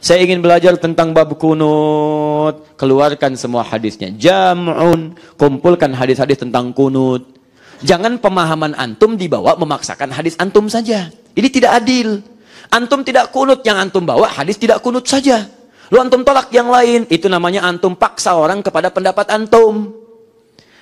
Saya ingin belajar tentang bab kunut. Keluarkan semua hadisnya. Jam'un. Kumpulkan hadis-hadis tentang kunut. Jangan pemahaman antum dibawa memaksakan hadis antum saja. Ini tidak adil. Antum tidak kunut, yang antum bawa hadis tidak kunut saja. Lu antum tolak yang lain. Itu namanya antum paksa orang kepada pendapat antum.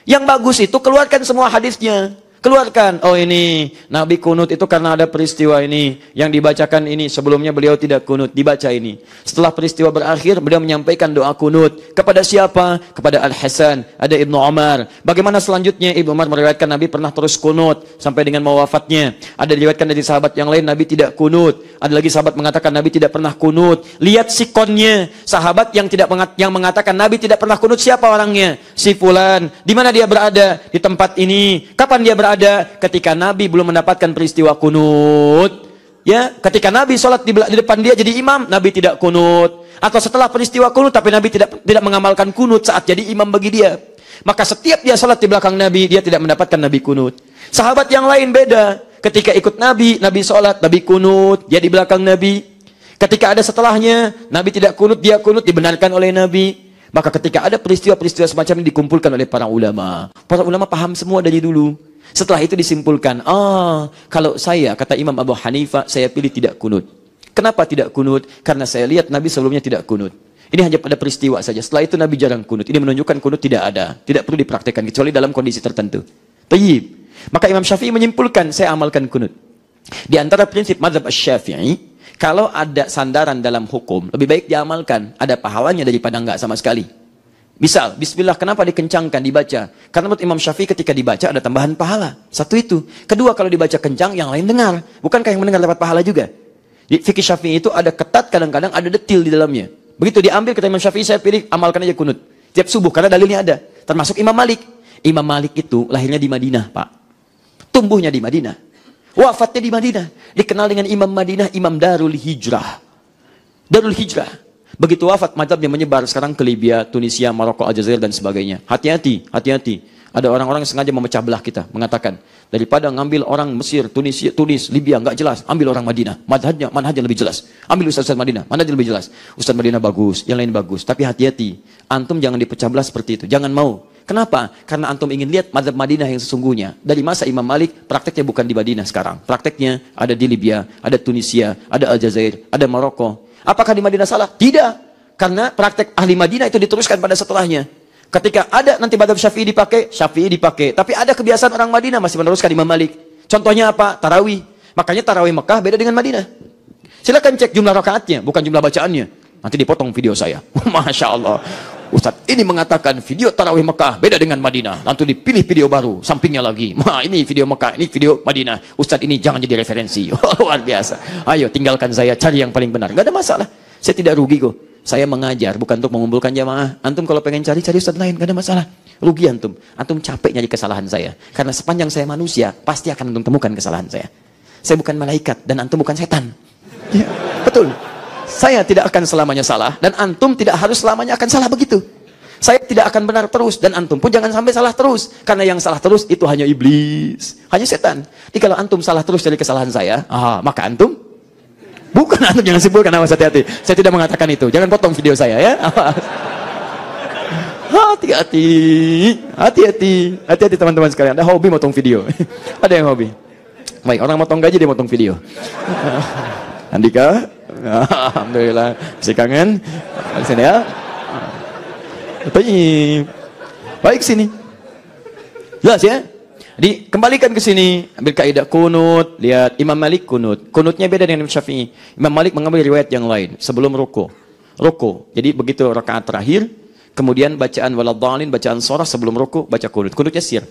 Yang bagus itu keluarkan semua hadisnya. Keluarkan, oh ini Nabi kunut itu karena ada peristiwa ini yang dibacakan ini, sebelumnya beliau tidak kunut, dibaca ini. Setelah peristiwa berakhir, beliau menyampaikan doa kunut kepada siapa? Kepada Al-Hasan, ada Ibnu Umar. Bagaimana selanjutnya? Ibnu Umar meriwayatkan Nabi pernah terus kunut sampai dengan mau wafatnya. Ada diriwayatkan dari sahabat yang lain Nabi tidak kunut. Ada lagi sahabat mengatakan Nabi tidak pernah kunut. Lihat sikonnya, sahabat yang mengatakan Nabi tidak pernah kunut, siapa orangnya? Si fulan. Di mana dia berada? Di tempat ini. Kapan dia berada? Ketika Nabi belum mendapatkan peristiwa kunut, ya, ketika Nabi sholat di depan dia jadi imam, Nabi tidak kunut, atau setelah peristiwa kunut tapi Nabi tidak mengamalkan kunut saat jadi imam bagi dia, maka setiap dia sholat di belakang Nabi, dia tidak mendapatkan Nabi kunut. Sahabat yang lain beda, ketika ikut Nabi sholat, Nabi kunut, dia di belakang Nabi. Ketika ada setelahnya, Nabi tidak kunut, dia kunut, dibenarkan oleh Nabi. Maka ketika ada peristiwa-peristiwa semacam ini dikumpulkan oleh para ulama. Para ulama paham semua dari dulu. Setelah itu disimpulkan, kalau saya, kata Imam Abu Hanifah, saya pilih tidak kunut. Kenapa tidak kunut? Karena saya lihat Nabi sebelumnya tidak kunut. Ini hanya pada peristiwa saja. Setelah itu Nabi jarang kunut. Ini menunjukkan kunut tidak ada. Tidak perlu dipraktekkan, kecuali dalam kondisi tertentu. Tayyib. Maka Imam Syafi'i menyimpulkan, saya amalkan kunut. Di antara prinsip mazhab Syafi'i, kalau ada sandaran dalam hukum, lebih baik diamalkan. Ada pahalanya daripada enggak sama sekali. Misal, bismillah, kenapa dikencangkan, dibaca? Karena menurut Imam Syafi'i ketika dibaca ada tambahan pahala. Satu itu. Kedua, kalau dibaca kencang, yang lain dengar. Bukankah yang mendengar dapat pahala juga? Di fikih Syafi'i itu ada ketat, kadang-kadang ada detil di dalamnya. Begitu diambil kata Imam Syafi'i, saya pilih amalkan aja kunut. Tiap subuh, karena dalilnya ada. Termasuk Imam Malik. Imam Malik itu lahirnya di Madinah, Pak. Tumbuhnya di Madinah. Wafatnya di Madinah. Dikenal dengan Imam Madinah, Imam Darul Hijrah. Darul Hijrah. Begitu wafat, mazhabnya menyebar sekarang ke Libya, Tunisia, Maroko, Aljazair, dan sebagainya. Hati-hati, hati-hati. Ada orang-orang yang sengaja memecah belah kita, mengatakan, daripada ngambil orang Mesir, Tunisia, Tunis, Libya, nggak jelas, ambil orang Madinah. Manhajnya lebih jelas. Ambil Ustaz Madinah, manhajnya lebih jelas. Ustaz Madinah bagus, yang lain bagus. Tapi hati-hati, antum jangan dipecah belah seperti itu. Jangan mau. Kenapa? Karena antum ingin lihat mazhab Madinah yang sesungguhnya. Dari masa Imam Malik, prakteknya bukan di Madinah sekarang. Prakteknya ada di Libya, ada Tunisia, ada Aljazair, ada Maroko. Apakah di Madinah salah? Tidak. Karena praktek ahli Madinah itu diteruskan pada setelahnya. Ketika ada nanti mazhab Syafi'i dipakai. Tapi ada kebiasaan orang Madinah masih meneruskan Imam Malik. Contohnya apa? Tarawih. Makanya tarawih Mekah beda dengan Madinah. Silakan cek jumlah rakaatnya, bukan jumlah bacaannya. Nanti dipotong video saya. Masya Allah. Ustaz ini mengatakan video tarawih Mekah beda dengan Madinah. Nanti dipilih video baru, sampingnya lagi. Ini video Mekah, ini video Madinah. Ustaz ini jangan jadi referensi. Luar biasa. Ayo tinggalkan saya, cari yang paling benar. Gak ada masalah. Saya tidak rugi kok. Saya mengajar bukan untuk mengumpulkan jamaah. Antum kalau pengen cari ustaz lain, gak ada masalah. Rugi antum. Antum capek nyari kesalahan saya. Karena sepanjang saya manusia, pasti akan antum temukan kesalahan saya. Saya bukan malaikat dan antum bukan setan. Ya, betul. Saya tidak akan selamanya salah dan antum tidak harus selamanya akan salah, begitu. Saya tidak akan benar terus dan antum pun jangan sampai salah terus. Karena yang salah terus itu hanya iblis, hanya setan. Jadi kalau antum salah terus dari kesalahan saya, maka antum bukan, antum jangan simpulkan, awas, hati-hati. Saya tidak mengatakan itu. Jangan potong video saya ya. Hati-hati. Hati-hati. Hati-hati teman-teman sekalian. Ada hobi motong video. Ada yang hobi. Baik, orang motong gaji dia motong video. Andika, alhamdulillah, masih kangen. Sini ya. Baik, sini. Jelas ya? Jadi kembalikan ke sini, ambil kaidah kunut. Lihat Imam Malik kunut. Kunutnya beda dengan Imam Syafi'i. Imam Malik mengambil riwayat yang lain sebelum ruku. Jadi begitu rakaat terakhir, kemudian bacaan waladhdallin, bacaan surah sebelum ruku, baca kunut. Kunutnya sir.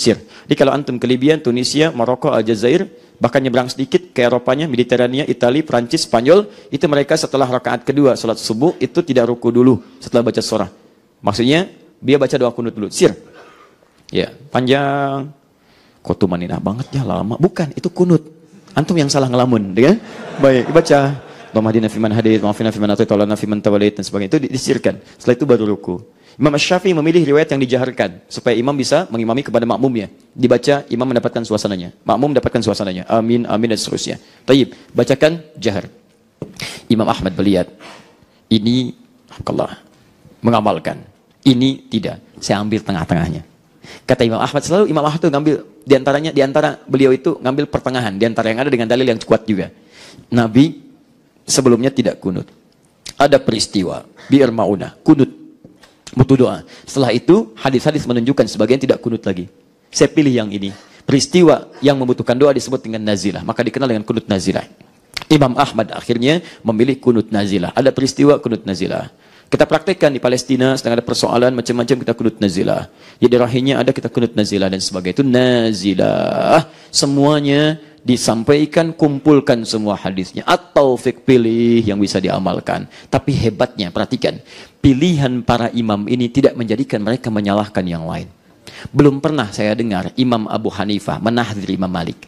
Jadi kalau antum ke Libya, Tunisia, Maroko, Aljazair, bahkan nyebrang sedikit ke Eropanya, Mediterania, Italia, Prancis, Spanyol, itu mereka setelah rakaat kedua salat subuh itu tidak ruku dulu setelah baca surah. Maksudnya dia baca doa kunut dulu, sir. Ya, panjang. Kotumaninah banget ya, lama. Bukan, itu kunut. Antum yang salah ngelamun, ya? Baik, baca. Allahumma hdina fiman hadait, wa'afina fiman atait, wa lana fiman tawallait, dan sebagainya. Itu disirkan. Setelah itu baru ruku. Imam Syafi'i memilih riwayat yang dijaharkan supaya imam bisa mengimami kepada makmumnya. Dibaca, imam mendapatkan suasananya. Makmum mendapatkan suasananya. Amin, amin, dan seterusnya. Tayyib, bacakan jahar. Imam Ahmad melihat Ini Allah mengamalkan. Ini tidak. Saya ambil tengah-tengahnya. Kata Imam Ahmad, selalu Imam Ahmad itu ngambil di antara beliau itu ngambil pertengahan, di antara yang ada dengan dalil yang kuat juga. Nabi sebelumnya tidak kunut. Ada peristiwa Bi'r Ma'unah, kunut, butuh doa. Setelah itu hadis-hadis menunjukkan sebagian tidak kunut lagi. Saya pilih yang ini. Peristiwa yang membutuhkan doa disebut dengan nazilah, maka dikenal dengan kunut nazilah. Imam Ahmad akhirnya memilih kunut nazilah. Ada peristiwa kunut nazilah. Kita praktekkan di Palestina, sedang ada persoalan macam-macam, kita kunut nazilah. Jadi rahimnya ada, kita kunut nazilah dan sebagainya. Itu nazilah. Semuanya disampaikan, kumpulkan semua hadisnya. At-Taufiq, pilih yang bisa diamalkan. Tapi hebatnya, perhatikan. Pilihan para imam ini tidak menjadikan mereka menyalahkan yang lain. Belum pernah saya dengar Imam Abu Hanifah menahdzir Imam Malik.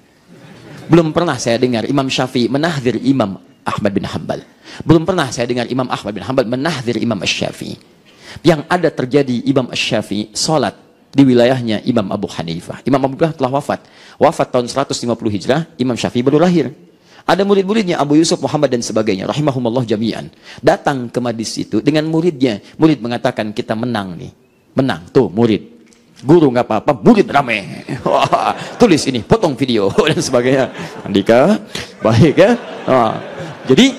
Belum pernah saya dengar Imam Syafi'i menahdzir Imam Ahmad bin Hanbal. Belum pernah saya dengar Imam Ahmad bin Hanbal menahdzir Imam Asy-Syafi'i. Yang ada terjadi, Imam Asy-Syafi'i salat di wilayahnya Imam Abu Hanifah. Imam Abu Hanifah telah wafat. Wafat tahun 150 Hijrah, Imam Syafi'i baru lahir. Ada murid-muridnya Abu Yusuf, Muhammad dan sebagainya, rahimahumullah jami'an. Datang ke majlis itu dengan muridnya. Murid mengatakan, kita menang nih. Menang, tuh murid. Guru nggak apa-apa, murid rame. Wah, tulis ini, potong video dan sebagainya. Andika, baik ya. Nah, jadi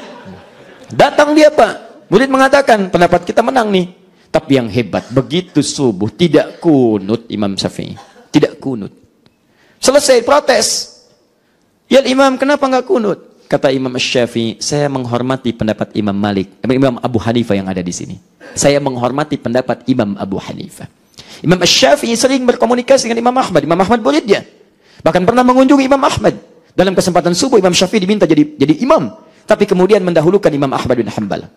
datang dia Pak. Murid mengatakan pendapat kita menang nih. Tapi yang hebat, begitu subuh tidak kunut Imam Syafi'i, tidak kunut. Selesai protes. Ya Imam, kenapa nggak kunut? Kata Imam Syafi'i, saya menghormati pendapat Imam Malik, Imam Abu Hanifah yang ada di sini. Saya menghormati pendapat Imam Abu Hanifah. Imam Syafi'i sering berkomunikasi dengan Imam Ahmad. Imam Ahmad muridnya. Bahkan pernah mengunjungi Imam Ahmad. Dalam kesempatan subuh Imam Syafi'i diminta jadi imam. Tapi kemudian mendahulukan Imam Ahmad bin Hanbal.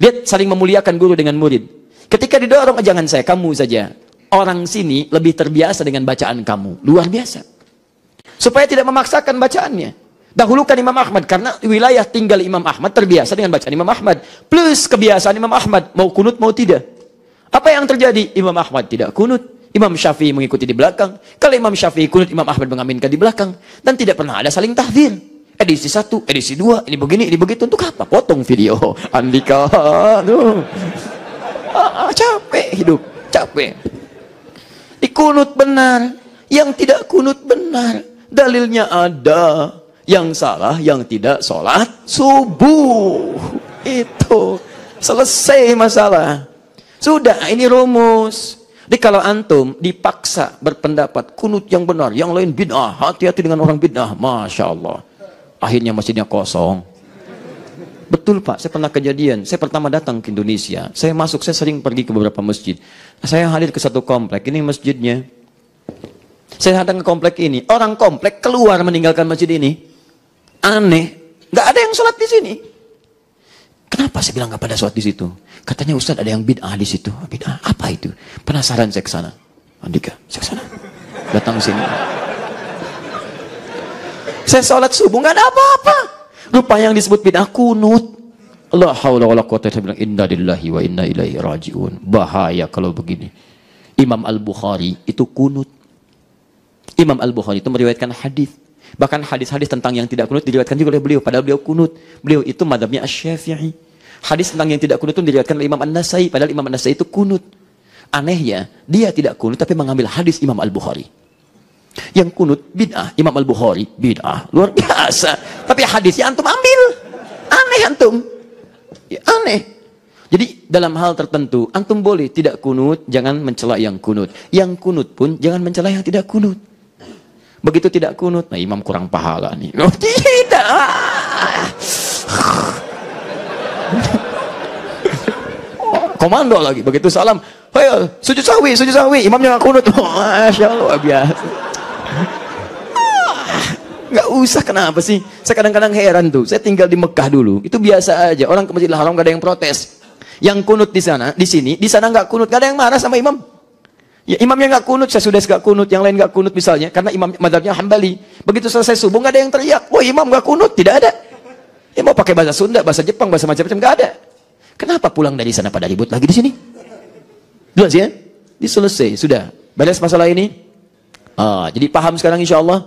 Lihat saling memuliakan guru dengan murid. Ketika didorong, jangan saya, kamu saja. Orang sini lebih terbiasa dengan bacaan kamu. Luar biasa. Supaya tidak memaksakan bacaannya. Dahulukan Imam Ahmad. Karena wilayah tinggal Imam Ahmad terbiasa dengan bacaan Imam Ahmad. Plus kebiasaan Imam Ahmad. Mau kunut mau tidak. Apa yang terjadi? Imam Ahmad tidak kunut. Imam Syafi'i mengikuti di belakang. Kalau Imam Syafi'i kunut, Imam Ahmad mengaminkan di belakang. Dan tidak pernah ada saling tahdzir. Edisi 1, edisi 2, ini begini, ini begitu. Untuk apa? Potong video. Andika. Capek hidup. Capek. Dikunut benar. Yang tidak kunut benar. Dalilnya ada. Yang salah, yang tidak sholat subuh. Itu. Selesai masalah. Sudah, ini rumus. Jadi kalau antum dipaksa berpendapat kunut yang benar, yang lain bid'ah, hati-hati dengan orang bid'ah. Masya Allah. Akhirnya masjidnya kosong. Betul Pak, saya pernah kejadian. Saya pertama datang ke Indonesia. Saya masuk, saya sering pergi ke beberapa masjid. Saya hadir ke satu komplek, ini masjidnya. Saya datang ke komplek ini. Orang komplek keluar meninggalkan masjid ini. Aneh. Nggak ada yang sholat di sini. Kenapa saya bilang nggak pada sholat di situ? Katanya Ustadz ada yang bid'ah di situ. Bid'ah apa itu? Penasaran saya ke sana. Andika, saya ke sana. Datang sini. Saya sholat subuh nggak ada apa-apa. Rupanya yang disebut bid'ah kunut. La haula wala quwwata illa billah. Inna lillahi wa inna ilaihi rajiun. Bahaya kalau begini. Imam Al-Bukhari itu kunut. Imam Al-Bukhari itu meriwayatkan hadis. Bahkan hadis-hadis tentang yang tidak kunut diriwayatkan juga oleh beliau. Padahal beliau kunut. Beliau itu mazhabnya Asy-Syafi'i. Hadis tentang yang tidak kunut itu diriwayatkan oleh Imam An-Nasai. Padahal Imam An-Nasai itu kunut. Anehnya, dia tidak kunut tapi mengambil hadis Imam Al-Bukhari. Yang kunut bid'ah, Imam Al-Bukhari bid'ah. Luar biasa. Tapi hadisnya antum ambil. Aneh antum. Ya, aneh. Jadi dalam hal tertentu, antum boleh tidak kunut, jangan mencela yang kunut. Yang kunut pun jangan mencela yang tidak kunut. Begitu tidak kunut, nah imam kurang pahala nih. Oh, tidak. Komando lagi, begitu salam, ayo sujud sahwi, imamnya nggak kunut. Masya Allah, biasa. Nggak usah, kenapa sih? Saya kadang-kadang heran tuh. Saya tinggal di Mekah dulu, itu biasa aja. Orang ke Masjidil Haram nggak ada yang protes. Yang kunut di sana, di sini, di sana nggak kunut, nggak ada yang marah sama imam. Ya, imamnya nggak kunut, saya sudah nggak kunut, yang lain nggak kunut misalnya, karena imam mazhabnya Hambali. Begitu selesai subuh nggak ada yang teriak, wah imam nggak kunut, tidak ada. Ya mau pakai bahasa Sunda, bahasa Jepang, bahasa macam-macam nggak ada. Kenapa pulang dari sana pada ribut lagi di sini? Jelas ya? Diselesai, sudah. Beres masalah ini. Jadi paham sekarang insya Allah.